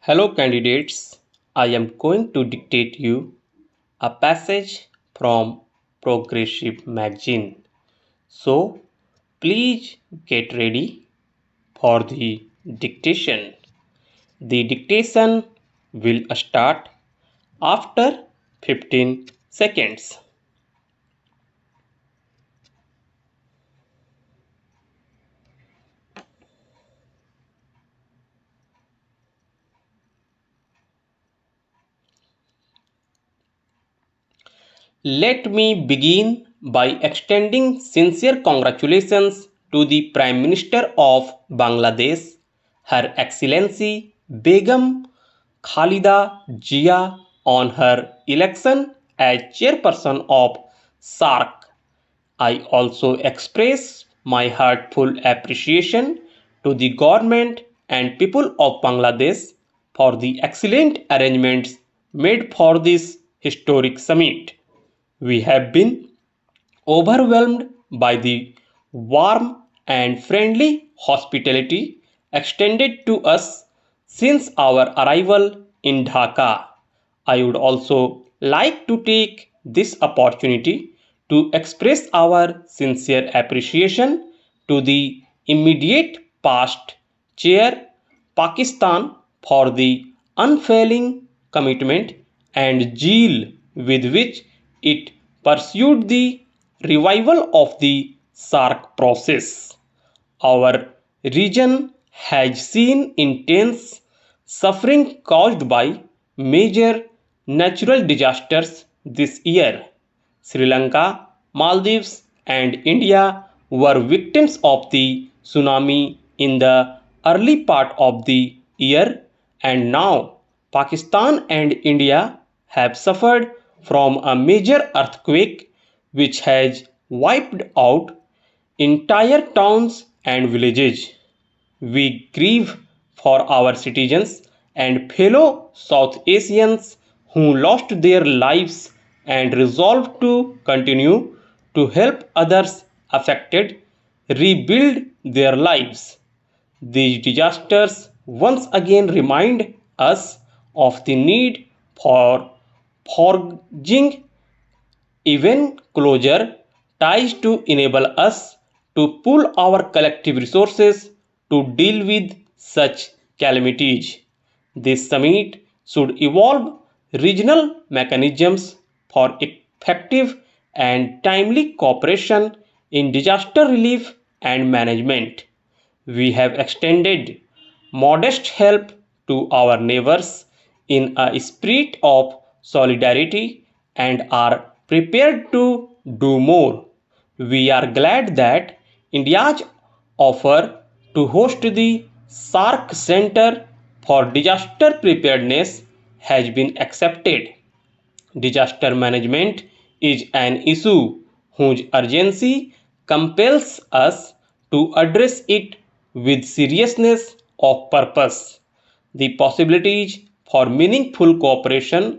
Hello candidates, I am going to dictate you a passage from Progressive magazine. So please get ready for the dictation. The dictation will start after 15 seconds. Let me begin by extending sincere congratulations to the Prime Minister of Bangladesh, Her Excellency Begum Khalida Jia, on her election as chairperson of SARC. I also express my heartfelt appreciation to the government and people of Bangladesh for the excellent arrangements made for this historic summit. We have been overwhelmed by the warm and friendly hospitality extended to us since our arrival in Dhaka. I would also like to take this opportunity to express our sincere appreciation to the immediate past chair Pakistan for the unfailing commitment and zeal with which it pursued the revival of the SARC process. Our region has seen intense suffering caused by major natural disasters this year. Sri Lanka, Maldives, and India were victims of the tsunami in the early part of the year, and now Pakistan and India have suffered from a major earthquake which has wiped out entire towns and villages. We grieve for our citizens and fellow South Asians who lost their lives and resolve to continue to help others affected rebuild their lives. These disasters once again remind us of the need for forging even closer ties to enable us to pool our collective resources to deal with such calamities. This summit should evolve regional mechanisms for effective and timely cooperation in disaster relief and management. We have extended modest help to our neighbors in a spirit of solidarity and are prepared to do more. We are glad that India's offer to host the SARC Center for Disaster Preparedness has been accepted. Disaster management is an issue whose urgency compels us to address it with seriousness of purpose. The possibilities for meaningful cooperation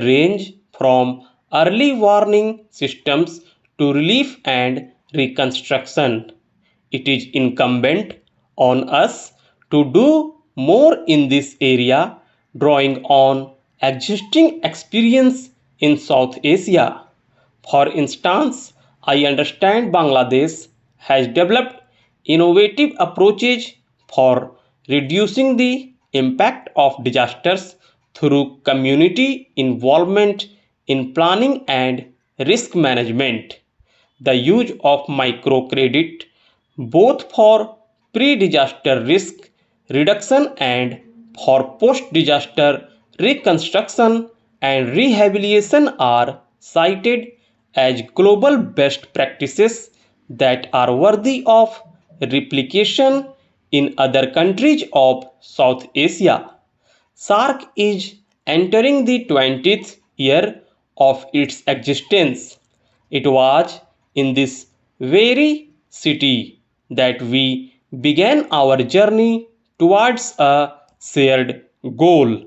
range from early warning systems to relief and reconstruction. It is incumbent on us to do more in this area, drawing on existing experience in South Asia. For instance, I understand Bangladesh has developed innovative approaches for reducing the impact of disasters through community involvement in planning and risk management. The use of microcredit both for pre-disaster risk reduction and for post-disaster reconstruction and rehabilitation are cited as global best practices that are worthy of replication in other countries of South Asia. SARC is entering the 20th year of its existence. It was in this very city that we began our journey towards a shared goal.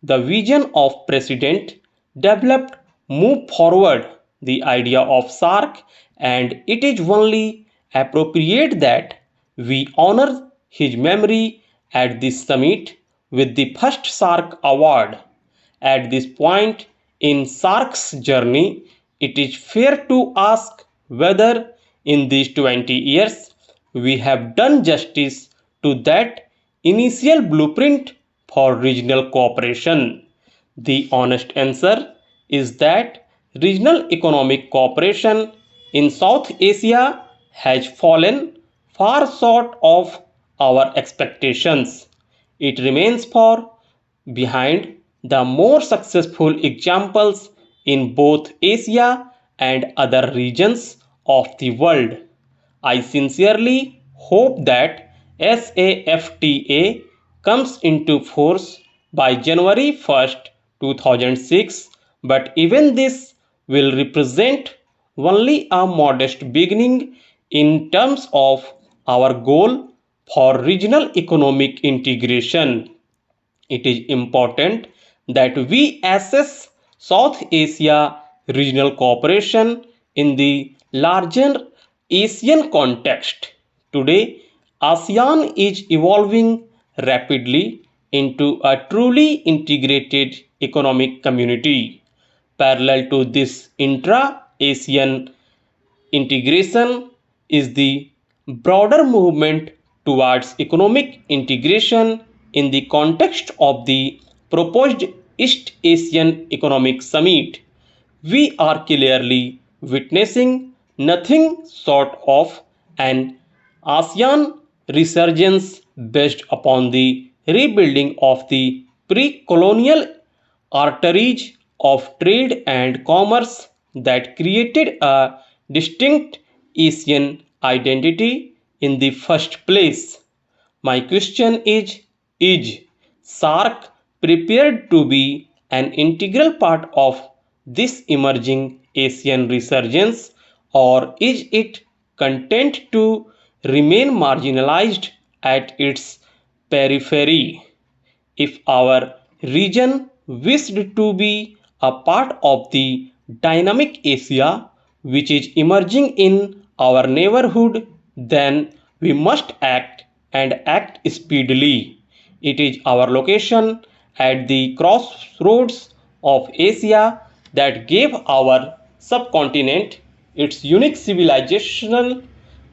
The vision of President developed moved forward the idea of SARC, and it is only appropriate that we honor his memory at this summit with the first Sark award. At this point in Sark's journey, it is fair to ask whether in these 20 years we have done justice to that initial blueprint for regional cooperation. The honest answer is that regional economic cooperation in South Asia has fallen far short of our expectations. It remains far behind the more successful examples in both Asia and other regions of the world. I sincerely hope that SAFTA comes into force by January 1st, 2006, but even this will represent only a modest beginning in terms of our goal for regional economic integration. It is important that we assess South Asia regional cooperation in the larger Asian context. Today, ASEAN is evolving rapidly into a truly integrated economic community. Parallel to this intra Asian integration is the broader movement towards economic integration in the context of the proposed East Asian Economic Summit. We are clearly witnessing nothing short of an ASEAN resurgence based upon the rebuilding of the pre colonial arteries of trade and commerce that created a distinct Asian identity in the first place. My question is SARC prepared to be an integral part of this emerging Asian resurgence, or is it content to remain marginalized at its periphery? If our region wished to be a part of the dynamic Asia which is emerging in our neighborhood, then we must act and act speedily. It is our location at the crossroads of Asia that gave our subcontinent its unique civilizational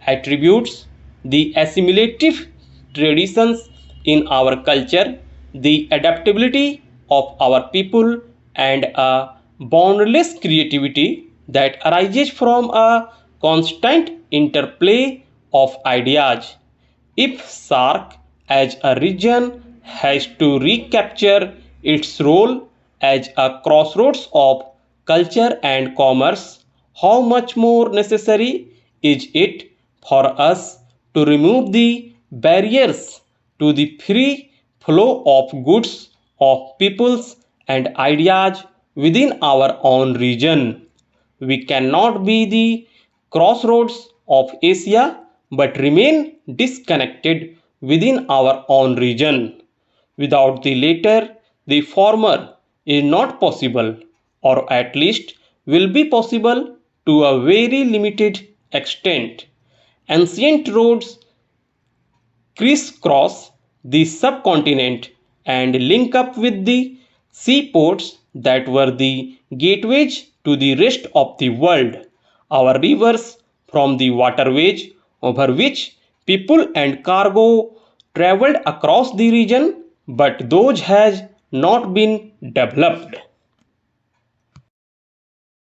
attributes, the assimilative traditions in our culture, the adaptability of our people, and a boundless creativity that arises from a constant interplay of ideas. If SARC as a region has to recapture its role as a crossroads of culture and commerce, how much more necessary is it for us to remove the barriers to the free flow of goods, of peoples, and ideas within our own region? We cannot be the crossroads of Asia but remain disconnected within our own region. Without the latter, the former is not possible, or at least will be possible to a very limited extent. Ancient roads crisscross the subcontinent and link up with the seaports that were the gateways to the rest of the world. Our rivers from the waterways over which people and cargo traveled across the region, but those has not been developed.